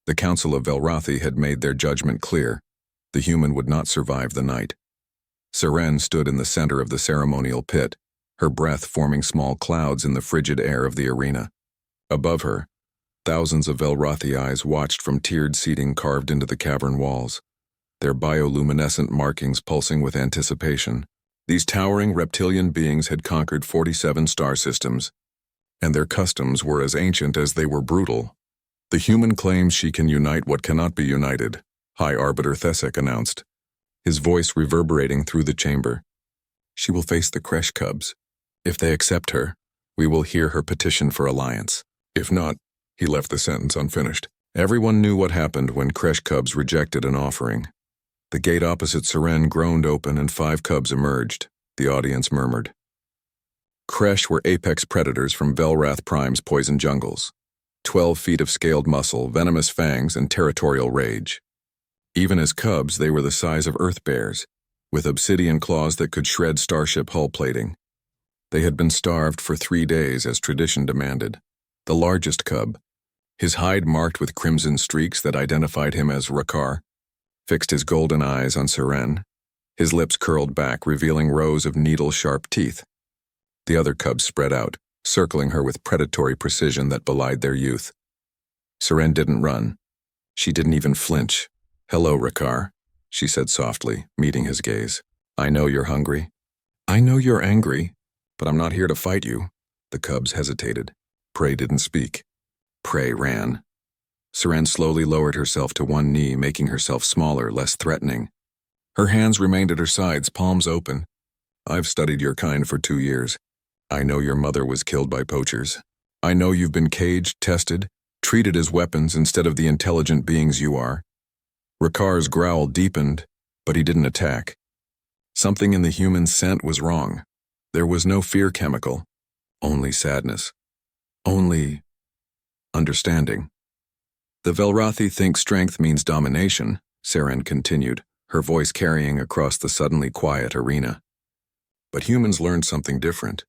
The Council of Velrathi had made their judgment clear. The human would not survive the night. Seren stood in the center of the ceremonial pit, her breath forming small clouds in the frigid air of the arena. Above her, thousands of Velrathi eyes watched from tiered seating carved into the cavern walls, their bioluminescent markings pulsing with anticipation. These towering reptilian beings had conquered 47 star systems, and their customs were as ancient as they were brutal. The human claims she can unite what cannot be united, High Arbiter Thesek announced, his voice reverberating through the chamber. She will face the Kresh cubs. If they accept her, we will hear her petition for alliance. If not, he left the sentence unfinished. Everyone knew what happened when Kresh cubs rejected an offering. The gate opposite Seren groaned open and 5 cubs emerged. The audience murmured. Kresh were apex predators from Velrath Prime's poison jungles. 12 feet of scaled muscle, venomous fangs, and territorial rage. Even as cubs, they were the size of earth bears, with obsidian claws that could shred starship hull plating. They had been starved for 3 days as tradition demanded. The largest cub, his hide marked with crimson streaks that identified him as Rakar, fixed his golden eyes on Seren, his lips curled back, revealing rows of needle-sharp teeth. The other cubs spread out, circling her with predatory precision that belied their youth. Seren didn't run. She didn't even flinch. "Hello, Rakar," she said softly, meeting his gaze. "I know you're hungry. I know you're angry, but I'm not here to fight you." The cubs hesitated. Prey didn't speak. Prey ran. Seren slowly lowered herself to one knee, making herself smaller, less threatening. Her hands remained at her sides, palms open. "I've studied your kind for 2 years. I know your mother was killed by poachers. I know you've been caged, tested, treated as weapons instead of the intelligent beings you are." Rakar's growl deepened, but he didn't attack. Something in the human scent was wrong. There was no fear chemical, only sadness. Only understanding. "The Velrathi think strength means domination," Seren continued, her voice carrying across the suddenly quiet arena. "But humans learned something different.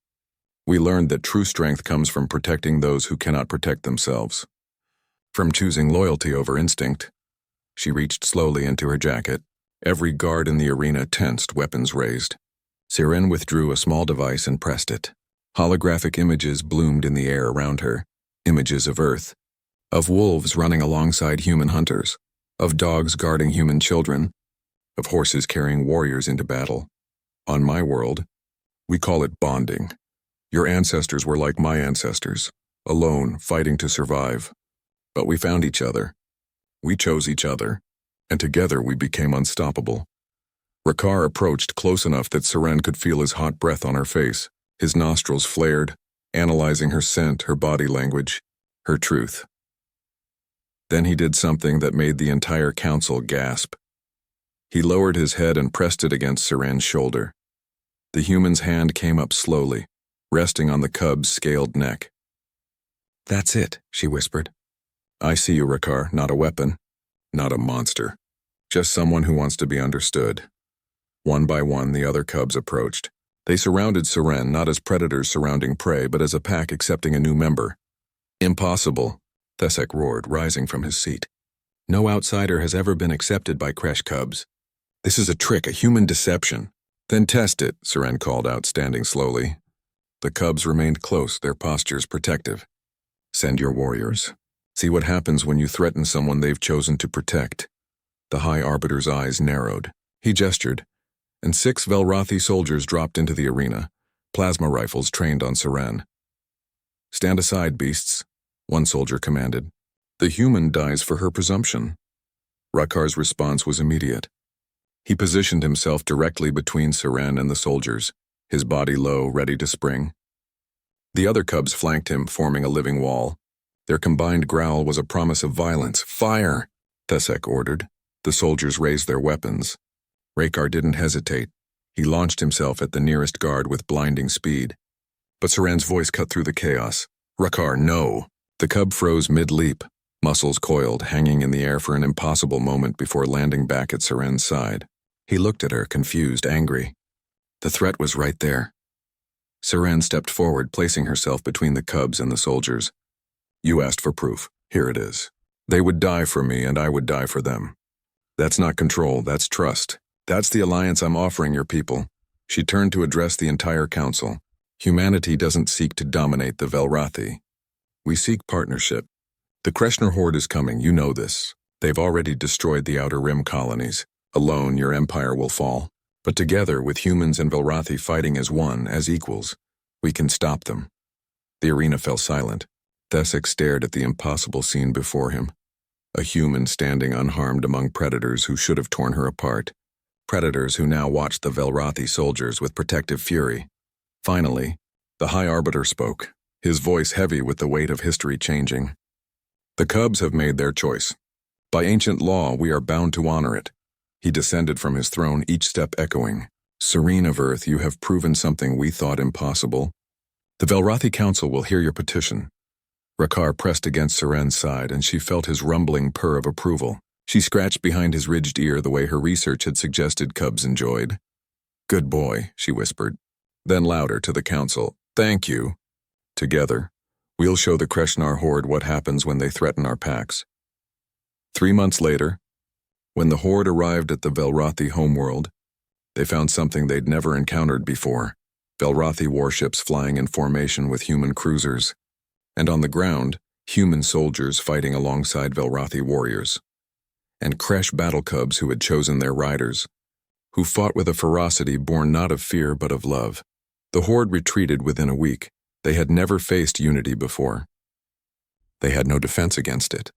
We learned that true strength comes from protecting those who cannot protect themselves. From choosing loyalty over instinct." She reached slowly into her jacket. Every guard in the arena tensed, weapons raised. Seren withdrew a small device and pressed it. Holographic images bloomed in the air around her, images of Earth, of wolves running alongside human hunters, of dogs guarding human children, of horses carrying warriors into battle. On my world, we call it bonding. Your ancestors were like my ancestors, alone, fighting to survive. But we found each other. We chose each other, and together we became unstoppable." Rakar approached close enough that Seren could feel his hot breath on her face. His nostrils flared, analyzing her scent, her body language, her truth. Then he did something that made the entire council gasp. He lowered his head and pressed it against Seren's shoulder. The human's hand came up slowly, resting on the cub's scaled neck. "That's it," she whispered. "I see you, Rakar, not a weapon, not a monster, just someone who wants to be understood." One by one, the other cubs approached. They surrounded Seren not as predators surrounding prey, but as a pack accepting a new member. "Impossible," Thesek roared, rising from his seat. "No outsider has ever been accepted by Kresh cubs. This is a trick, a human deception." "Then test it," Seren called out, standing slowly. The cubs remained close, their postures protective. "Send your warriors. See what happens when you threaten someone they've chosen to protect." The High Arbiter's eyes narrowed. He gestured, and 6 Velrathi soldiers dropped into the arena, plasma rifles trained on Seren. "Stand aside, beasts," one soldier commanded. "The human dies for her presumption." Rakar's response was immediate. He positioned himself directly between Seren and the soldiers, his body low, ready to spring. The other cubs flanked him, forming a living wall. Their combined growl was a promise of violence. "Fire!" Thesek ordered. The soldiers raised their weapons. Rakar didn't hesitate. He launched himself at the nearest guard with blinding speed. But Seren's voice cut through the chaos. "Rakar, no!" The cub froze mid-leap, muscles coiled, hanging in the air for an impossible moment before landing back at Seren's side. He looked at her, confused, angry. The threat was right there. Seren stepped forward, placing herself between the cubs and the soldiers. "You asked for proof. Here it is." They would die for me and I would die for them. That's not control, that's trust. That's the alliance I'm offering your people. She turned to address the entire council. Humanity doesn't seek to dominate the Velrathi. We seek partnership. The Kreshner horde is coming, you know this. They've already destroyed the Outer Rim colonies. Alone, your empire will fall. But together, with humans and Velrathi fighting as one, as equals, we can stop them. The arena fell silent. Thesek stared at the impossible scene before him. A human standing unharmed among predators who should have torn her apart. Predators who now watched the Velrathi soldiers with protective fury. Finally, the High Arbiter spoke, his voice heavy with the weight of history changing. The Cubs have made their choice. By ancient law, we are bound to honor it. He descended from his throne, each step echoing. Serene of Earth, you have proven something we thought impossible. The Velrathi Council will hear your petition. Rakar pressed against Seren's side, and she felt his rumbling purr of approval. She scratched behind his ridged ear the way her research had suggested Cubs enjoyed. Good boy, she whispered. Then louder to the council, thank you. Together, we'll show the Kreshnar horde what happens when they threaten our packs. 3 months later, when the horde arrived at the Velrathi homeworld, they found something they'd never encountered before. Velrathi warships flying in formation with human cruisers. And on the ground, human soldiers fighting alongside Velrathi warriors. And Kresh battle cubs who had chosen their riders, who fought with a ferocity born not of fear but of love. The horde retreated within a week. They had never faced unity before. They had no defense against it.